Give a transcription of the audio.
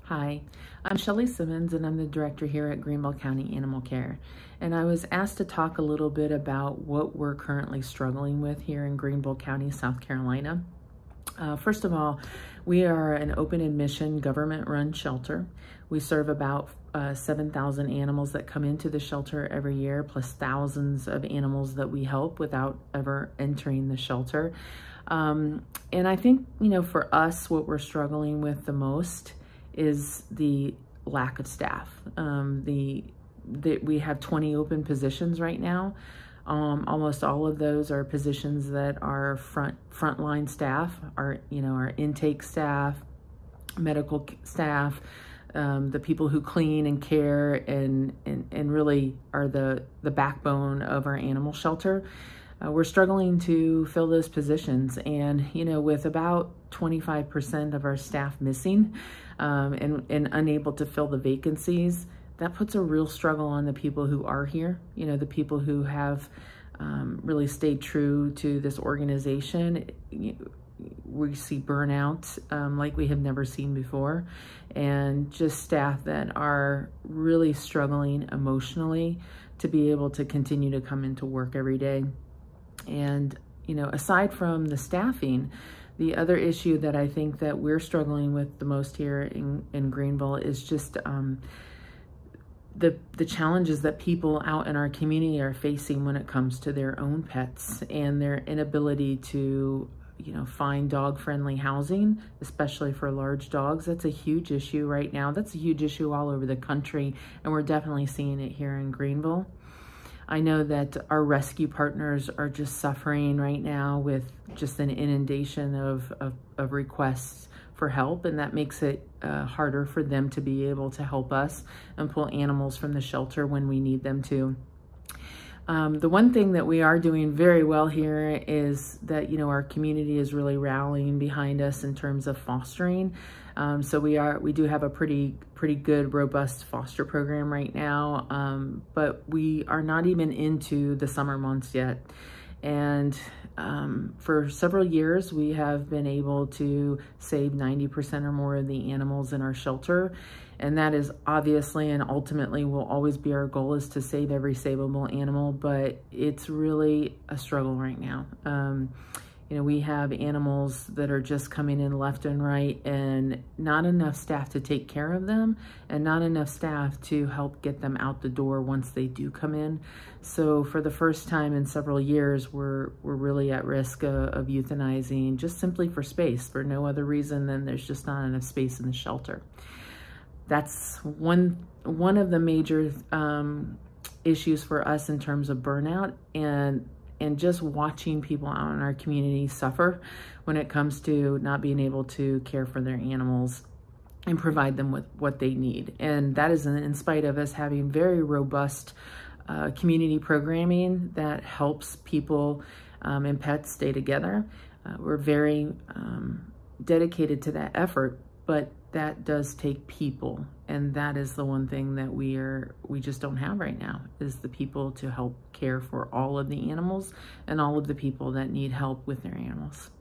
Hi, I'm Shelley Simmons and I'm the director here at Greenville County Animal Care. And I was asked to talk a little bit about what we're currently struggling with here in Greenville County, South Carolina. First of all, we are an open admission government-run shelter. We serve about 7,000 animals that come into the shelter every year, plus thousands of animals that we help without ever entering the shelter. And I think, for us, what we're struggling with the most is the lack of staff. We have 20 open positions right now. Almost all of those are positions that are frontline staff, our intake staff, medical staff, the people who clean and care and really are the backbone of our animal shelter. We're struggling to fill those positions, and with about 25% of our staff missing and unable to fill the vacancies, that puts a real struggle on the people who are here, the people who have really stayed true to this organization. We see burnout like we have never seen before, and just staff that are really struggling emotionally to be able to continue to come into work every day. And, aside from the staffing, the other issue that I think that we're struggling with the most here in Greenville is just the challenges that people out in our community are facing when it comes to their own pets and their inability to, find dog-friendly housing, especially for large dogs. That's a huge issue right now. That's a huge issue all over the country, and we're definitely seeing it here in Greenville. I know that our rescue partners are just suffering right now with just an inundation of requests for help, and that makes it harder for them to be able to help us and pull animals from the shelter when we need them to. The one thing that we are doing very well here is that, our community is really rallying behind us in terms of fostering. So we do have a pretty good, robust foster program right now, but we are not even into the summer months yet. And for several years, we have been able to save 90% or more of the animals in our shelter. And that is obviously and ultimately will always be our goal, is to save every savable animal, but it's really a struggle right now. We have animals that are just coming in left and right, and not enough staff to take care of them, and not enough staff to help get them out the door once they do come in. So for the first time in several years, we're really at risk of euthanizing, just simply for space, for no other reason than there's just not enough space in the shelter. That's one of the major issues for us in terms of burnout, and just watching people out in our community suffer when it comes to not being able to care for their animals and provide them with what they need. And that is in spite of us having very robust community programming that helps people and pets stay together. We're very dedicated to that effort, but that does take people, and that is the one thing that we just don't have right now, is the people to help care for all of the animals and all of the people that need help with their animals.